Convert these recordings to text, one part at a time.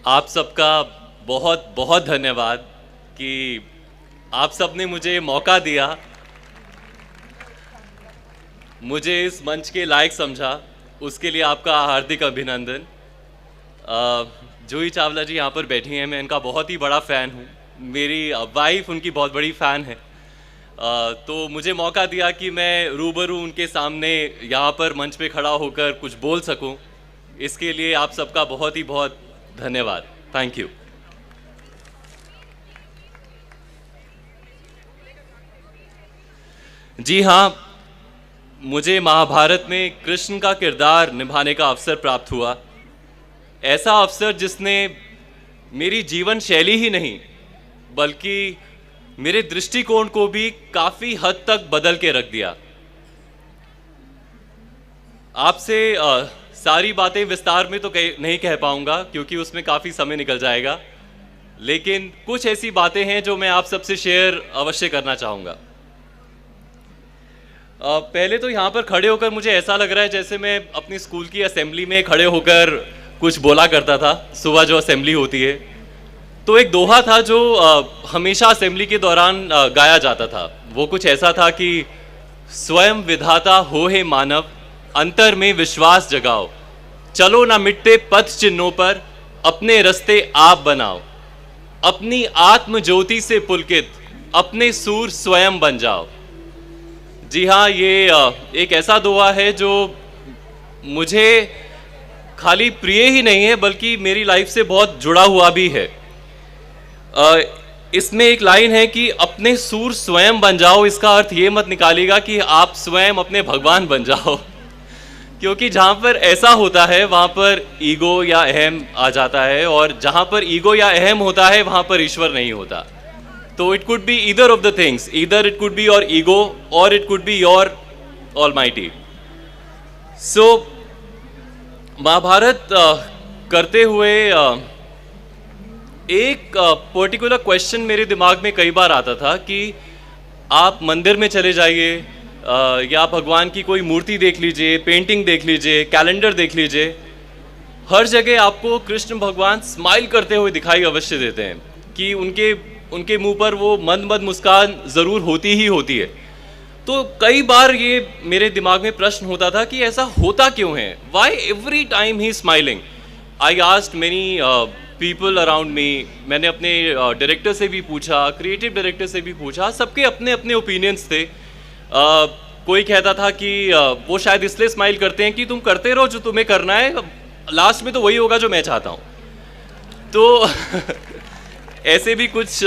आप सबका बहुत बहुत धन्यवाद कि आप सब ने मुझे मौका दिया, मुझे इस मंच के लायक समझा, उसके लिए आपका हार्दिक अभिनंदन। जूही चावला जी यहाँ पर बैठी हैं, मैं इनका बहुत ही बड़ा फ़ैन हूँ। मेरी वाइफ उनकी बहुत बड़ी फ़ैन है। तो मुझे मौका दिया कि मैं रूबरू उनके सामने यहाँ पर मंच पे खड़ा होकर कुछ बोल सकूँ, इसके लिए आप सबका बहुत ही बहुत धन्यवाद। Thank you. जी हाँ, मुझे महाभारत में कृष्ण का किरदार निभाने का अवसर प्राप्त हुआ। ऐसा अवसर जिसने मेरी जीवन शैली ही नहीं बल्कि मेरे दृष्टिकोण को भी काफ़ी हद तक बदल के रख दिया। आपसे सारी बातें विस्तार में तो नहीं कह पाऊंगा क्योंकि उसमें काफ़ी समय निकल जाएगा, लेकिन कुछ ऐसी बातें हैं जो मैं आप सबसे शेयर अवश्य करना चाहूँगा। पहले तो यहाँ पर खड़े होकर मुझे ऐसा लग रहा है जैसे मैं अपनी स्कूल की असेंबली में खड़े होकर कुछ बोला करता था। सुबह जो असेंबली होती है तो एक दोहा था जो हमेशा असेंबली के दौरान गाया जाता था। वो कुछ ऐसा था कि स्वयं विधाता हो हे मानव, अंतर में विश्वास जगाओ, चलो ना मिटते पथ चिन्हों पर, अपने रास्ते आप बनाओ, अपनी आत्म ज्योति से पुलकित अपने सूर स्वयं बन जाओ। जी हाँ, ये एक ऐसा दोहा है जो मुझे खाली प्रिय ही नहीं है बल्कि मेरी लाइफ से बहुत जुड़ा हुआ भी है। इसमें एक लाइन है कि अपने सूर स्वयं बन जाओ। इसका अर्थ ये मत निकालिएगा कि आप स्वयं अपने भगवान बन जाओ, क्योंकि जहाँ पर ऐसा होता है वहाँ पर ईगो या अहम आ जाता है, और जहाँ पर ईगो या अहम होता है वहाँ पर ईश्वर नहीं होता। तो it could be either of the things, either it could be your ego और it could be your almighty. So Mahabharata करते हुए एक पर्टिकुलर क्वेश्चन मेरे दिमाग में कई बार आता था कि आप मंदिर में चले जाइए या भगवान की कोई मूर्ति देख लीजिए, पेंटिंग देख लीजिए, कैलेंडर देख लीजिए, हर जगह आपको कृष्ण भगवान स्माइल करते हुए दिखाई अवश्य देते हैं कि उनके मुंह पर वो मंद मंद मुस्कान ज़रूर होती ही होती है। तो कई बार ये मेरे दिमाग में प्रश्न होता था कि ऐसा होता क्यों है, why every time he smiling. I asked many people around me. मैंने अपने डायरेक्टर से भी पूछा, क्रिएटिव डायरेक्टर से भी पूछा, सबके अपने अपने ओपिनियंस थे। कोई कहता था कि वो शायद इसलिए स्माइल करते हैं कि तुम करते रहो जो तुम्हें करना है, लास्ट में तो वही होगा जो मैं चाहता हूँ। तो ऐसे भी कुछ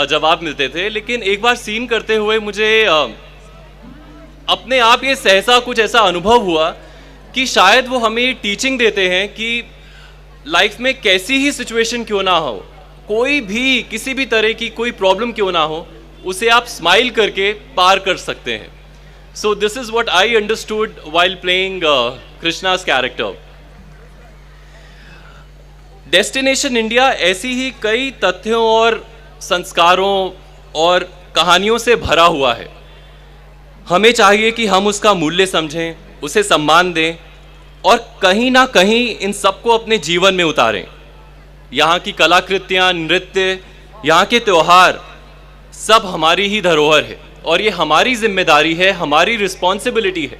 जवाब मिलते थे। लेकिन एक बार सीन करते हुए मुझे अपने आप ये सहसा कुछ ऐसा अनुभव हुआ कि शायद वो हमें टीचिंग देते हैं कि लाइफ में कैसी ही सिचुएशन क्यों ना हो, कोई भी किसी भी तरह की कोई प्रॉब्लम क्यों ना हो, उसे आप स्माइल करके पार कर सकते हैं। So this is what I understood while playing Krishna's character. Destination India ऐसी ही कई तथ्यों और संस्कारों और कहानियों से भरा हुआ है। हमें चाहिए कि हम उसका मूल्य समझें, उसे सम्मान दें और कहीं ना कहीं इन सबको अपने जीवन में उतारें। यहाँ की कलाकृतियाँ, नृत्य, यहाँ के त्यौहार सब हमारी ही धरोहर है और ये हमारी जिम्मेदारी है, हमारी रिस्पॉन्सिबिलिटी है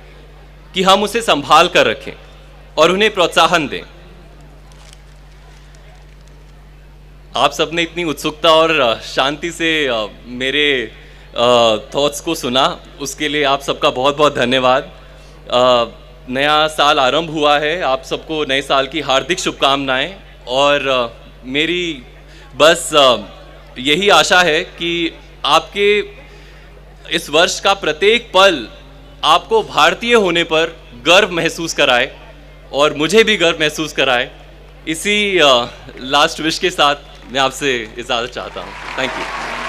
कि हम उसे संभाल कर रखें और उन्हें प्रोत्साहन दें। आप सबने इतनी उत्सुकता और शांति से मेरे थॉट्स को सुना, उसके लिए आप सबका बहुत बहुत धन्यवाद। नया साल आरंभ हुआ है, आप सबको नए साल की हार्दिक शुभकामनाएं। और मेरी बस यही आशा है कि आपके इस वर्ष का प्रत्येक पल आपको भारतीय होने पर गर्व महसूस कराए और मुझे भी गर्व महसूस कराए। इसी लास्ट विश के साथ मैं आपसे इजाज़त चाहता हूँ। Thank you.